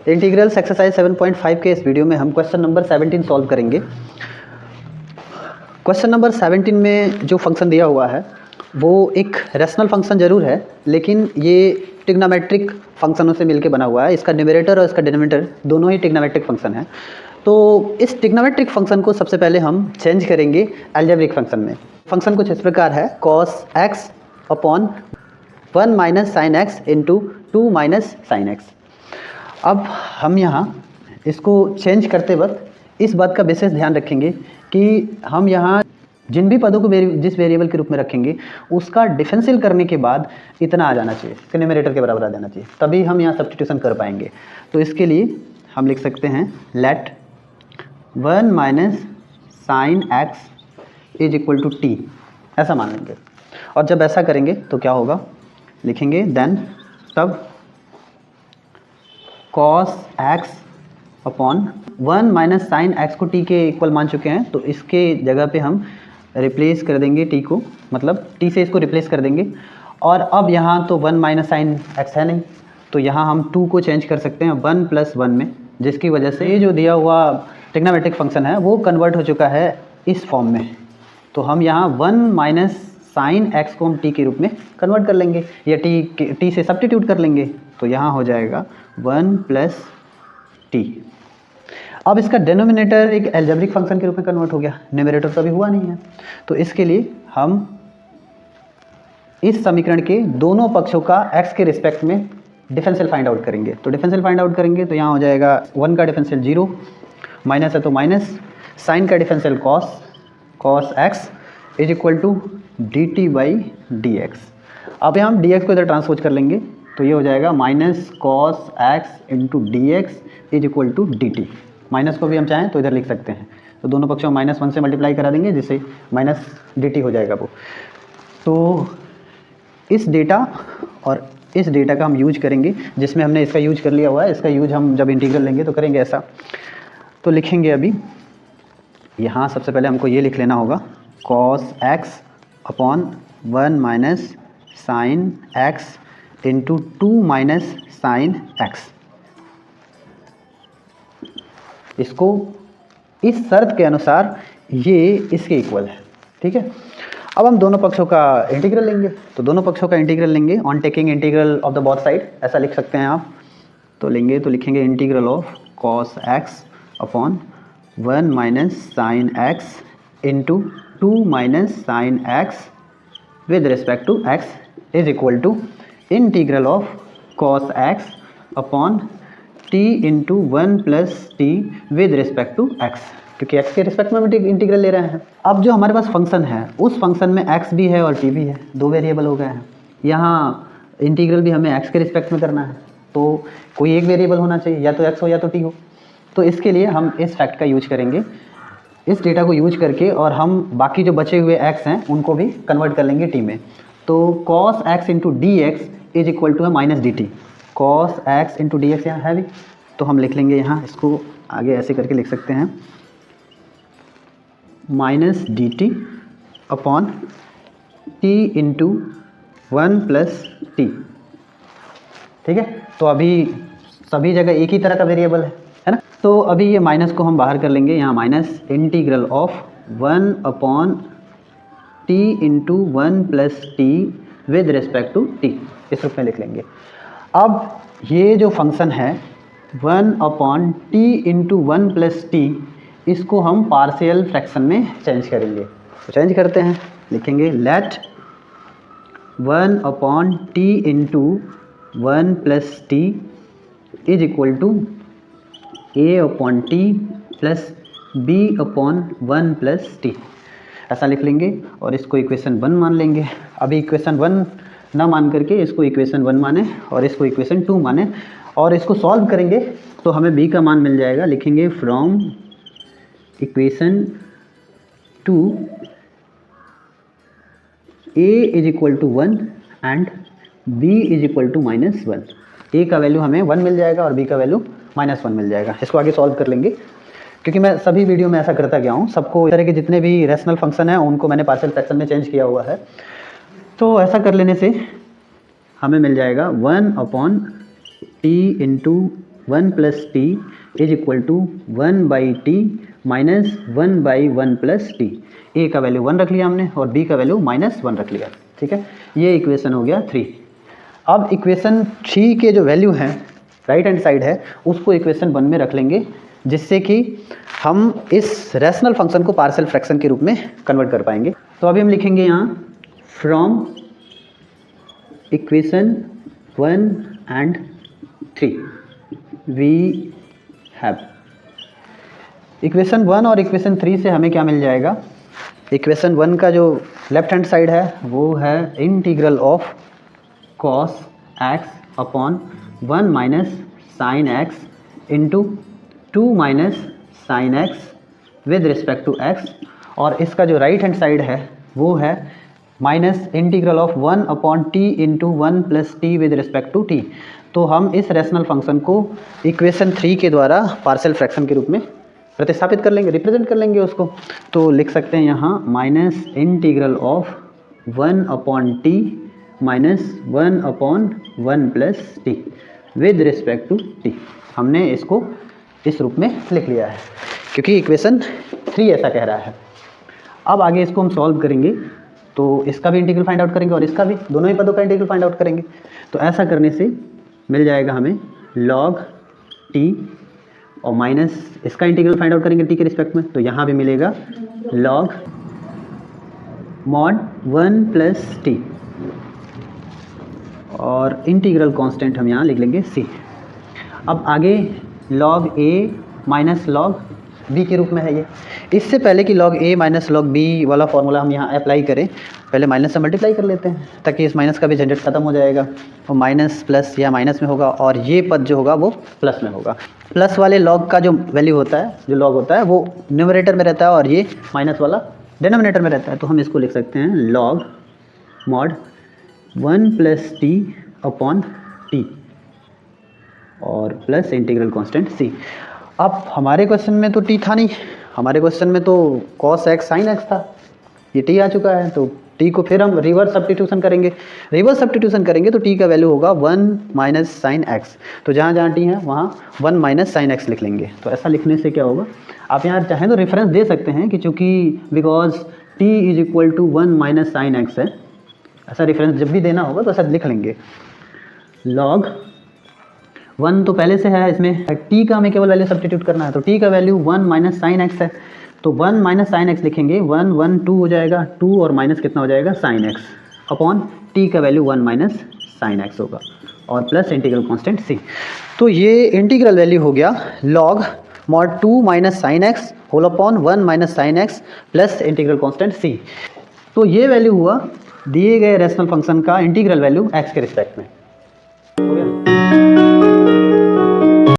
Integrals exercise 7.5 के इस video में हम क्वेश्चन नंबर 17 सॉल्व करेंगे। क्वेश्चन नंबर 17 में जो फंक्शन दिया हुआ है वो एक रैशनल फंक्शन ज़रूर है, लेकिन ये ट्रिग्नोमेट्रिक फंक्शनों से मिलकर बना हुआ है। इसका न्यूमरेटर और इसका डिनोमिनेटर दोनों ही ट्रिग्नोमेट्रिक फंक्शन है। तो इस ट्रिग्नोमेट्रिक फंक्शन को सबसे पहले हम चेंज करेंगे अलजेब्रिक फंक्शन में। फंक्शन कुछ इस प्रकार है, cos x upon 1 minus sine X into 2 minus sine x. अब हम यहाँ इसको चेंज करते वक्त इस बात का विशेष ध्यान रखेंगे कि हम यहाँ जिन भी पदों को जिस वेरिएबल के रूप में रखेंगे उसका डिफरेंशियल करने के बाद इतना आ जाना चाहिए, इसके न्यूमरेटर के बराबर आ जाना चाहिए, तभी हम यहाँ सब्स्टिट्यूशन कर पाएंगे। तो इसके लिए हम लिख सकते हैं let 1 minus sine X is equal to T, ऐसा मान लेंगे। और जब ऐसा करेंगे तो क्या होगा, लिखेंगे देन तब cos x upon 1 minus sine x को t के इक्वल मान चुके हैं, तो इसके जगह पे हम रिप्लेस कर देंगे t को, मतलब t से इसको रिप्लेस कर देंगे। और अब यहाँ तो 1 माइनस साइन एक्स है नहीं, तो यहाँ हम 2 को चेंज कर सकते हैं 1 प्लस 1 में, जिसकी वजह से ये जो दिया हुआ ट्रिग्नोमेट्रिक फंक्शन है वो कन्वर्ट हो चुका है इस फॉर्म में। तो हम यहाँ 1 माइनस साइन एक्स को हम t के रूप में कन्वर्ट कर लेंगे या t से सब्स्टिट्यूट कर लेंगे, तो यहाँ हो जाएगा 1 प्लस टी। अब इसका डेनोमिनेटर एक अलजेब्रिक फंक्शन के रूप में कन्वर्ट हो गया, न्यूमरेटर तो अभी हुआ नहीं है। तो इसके लिए हम इस समीकरण के दोनों पक्षों का x के रिस्पेक्ट में डिफरेंशियल फाइंड आउट करेंगे। तो डिफरेंशियल फाइंड आउट करेंगे तो यहाँ हो जाएगा 1 का डिफरेंशियल 0, माइनस है तो माइनस, साइन का differential cos x is equal to D T by D X. अब यहाँ हम dx को इधर ट्रांसपोज कर लेंगे, तो ये हो जाएगा minus cos x into D x is equal to D T. Minus को भी हम चाहें तो इधर लिख सकते हैं, तो दोनों पक्षों में -1 से मल्टीप्लाई करा देंगे, जिससे माइनस डी टी हो जाएगा वो। तो इस डेटा और इस डेटा का हम यूज करेंगे, जिसमें हमने इसका यूज कर लिया हुआ है, इसका यूज हम जब इंटीग्रल लेंगे तो करेंगे ऐसा। तो लिखेंगे अभी यहाँ सबसे पहले हमको ये लिख लेना होगा cos x upon 1 minus sine X into 2 minus sine x. इसको इस शर्त के अनुसार ये इसके इक्वल है, ठीक है। अब हम दोनों पक्षों का इंटीग्रल लेंगे, तो दोनों पक्षों का इंटीग्रल लेंगे on taking integral of the both side, ऐसा लिख सकते हैं आप। तो लेंगे तो लिखेंगे integral of cos x upon 1 minus sine X into 2 minus sine X with respect to x is equal to integral of cos x upon t into 1 plus T with respect to x, क्योंकि x के respect में हम integral ले रहे हैं। अब जो हमारे पास फंक्शन है उस फंक्शन में x भी है और t भी है, दो वेरिएबल हो गए हैं। यहाँ इंटीग्रल भी हमें x के रिस्पेक्ट में करना है, तो कोई एक वेरिएबल होना चाहिए, या तो x हो या तो t हो। तो इसके लिए हम इस फैक्ट का यूज करेंगे, इस डेटा को यूज करके, और हम बाकी जो बचे हुए x हैं उनको भी कन्वर्ट कर लेंगे t में। तो cos x into D x is equal to है minus d t. cos x into D x यहाँ है भी, तो हम लिख लेंगे, यहाँ इसको आगे ऐसे करके लिख सकते हैं minus d T upon T into 1 plus T, ठीक है। तो अभी सभी जगह एक ही तरह का वेरिएबल है ना। तो अभी ये माइनस को हम बाहर कर लेंगे, यहाँ minus integral of 1 upon T into 1 plus T with respect to T, इस रूप में लिख लेंगे। अब ये जो फंक्शन है 1 upon T into 1 plus T, इसको हम पार्शियल फ्रैक्शन में चेंज करेंगे। तो चेंज करते हैं, लिखेंगे let 1 upon T into 1 plus T is equal to A upon T plus B upon 1 plus T, ऐसा लिख लेंगे। और इसको इक्वेशन 1 मान लेंगे। अभी इक्वेशन 1 ना मान करके इसको इक्वेशन 1 माने और इसको इक्वेशन 2 माने, और इसको सॉल्व करेंगे तो हमें b का मान मिल जाएगा। लिखेंगे from equation 2 a is equal to 1 and b is equal to -1। a का वैल्यू हमें 1 मिल जाएगा और b का वैल्यू -1 मिल जाएगा। इसको आगे सॉल्व कर लेंगे, क्योंकि मैं सभी वीडियो में ऐसा करता गया हूँ, सबको इस तरह के जितने भी रैशनल फंक्शन हैं उनको मैंने पार्शियल फ्रैक्शन में चेंज किया हुआ है। तो ऐसा कर लेने से हमें मिल जाएगा 1 upon T into 1 plus T is equal to 1 by t minus 1 by 1 plus t. A का वैल्यू 1 रख लिया हमने और बी का वैल्यू -1 रख लिया, ठीक है। ये इक्वेशन हो गया 3। अब इक्वेशन 3 के जो वैल्यू हैं राइट हैंड साइड है उसको इक्वेशन 1 में रख लेंगे, जिससे कि हम इस रैशनल फंक्शन को पार्शियल फ्रैक्शन के रूप में कन्वर्ट कर पाएंगे। तो अभी हम लिखेंगे यहाँ from equation 1 and 3 we have. Equation 1 और इक्वेशन 3 से हमें क्या मिल जाएगा? इक्वेशन 1 का जो लेफ्ट हैंड साइड है वो है integral of cos x upon 1 minus sine x into 2 minus sine x with respect to x, और इसका जो राइट हैंड साइड है वो है minus integral of 1 upon T into 1 plus T with respect to t. तो हम इस rational function को इक्वेशन 3 के द्वारा पार्शियल फ्रैक्शन के रूप में प्रतिस्थापित कर लेंगे, रिप्रेजेंट कर लेंगे उसको। तो लिख सकते हैं यहाँ minus integral of 1 upon t minus 1 upon 1 plus T with respect to t. हमने इसको इस रूप में लिख लिया है क्योंकि इक्वेशन 3 ऐसा कह रहा है। अब आगे इसको हम सॉल्व करेंगे तो इसका भी इंटीग्रल फाइंड आउट करेंगे और इसका भी, दोनों ही पदों का इंटीग्रल फाइंड आउट करेंगे। तो ऐसा करने से मिल जाएगा हमें लॉग टी और माइनस इसका इंटीग्रल फाइंड आउट करेंगे टी के रिस्पेक्ट में, तो यहाँ भी मिलेगा लॉग मॉड 1 प्लस टी और इंटीग्रल कांस्टेंट हम यहाँ लिख लेंगे c। अब आगे log a minus log b के रूप में है ये। इससे पहले कि log a minus log b वाला फॉर्मूला हम यहाँ अप्लाई करें, पहले माइनस से मल्टीप्लाई कर लेते हैं ताकि इस माइनस का भी झंझट खत्म हो जाएगा। और माइनस प्लस या माइनस में होगा और ये पद जो होगा वो प्लस में होगा। प्लस वाले log का जो वैल्यू होता है, जो log होता है वो न्यूमरेटर में रहता है और ये माइनस वाला डिनोमिनेटर में रहता है। तो हम इसको लिख सकते हैं log mod 1 plus T upon T और प्लस इंटीग्रल कांस्टेंट c। अब हमारे क्वेश्चन में तो t था नहीं, हमारे क्वेश्चन में तो cos x sin x था, ये t आ चुका है। तो t को फिर हम रिवर्स सब्स्टिट्यूशन करेंगे। रिवर्स सब्स्टिट्यूशन करेंगे तो t का वैल्यू होगा 1 माइनस साइन x। तो जहाँ जहाँ t है वहाँ 1 माइनस साइन x लिख लेंगे। तो ऐसा लिखने से क्या होगा, आप यहाँ चाहें तो रेफरेंस दे सकते हैं कि चूँकि because t is equal to 1 minus sine x है, ऐसा रेफरेंस जब भी देना होगा तो ऐसा लिख लेंगे। log 1 तो पहले से है, इसमें t का हमें केवल वैल्यू सब्स्टिट्यूट करना है। तो t का वैल्यू 1 माइनस साइन x है, तो 1 माइनस साइन x लिखेंगे, 1 1 2 हो जाएगा, 2 और माइनस कितना हो जाएगा साइन x अपॉन t का वैल्यू 1 माइनस साइन x होगा और प्लस इंटीग्रल कांस्टेंट c। तो ये इंटीग्रल वैल्यू हो गया log mod 2 minus sine x whole upon 1 minus sine x plus integral constant c। तो ये वैल्यू हुआ दिए गए रैशनल फंक्शन का इंटीग्रल वैल्यू x के रिस्पेक्ट में। हो गया।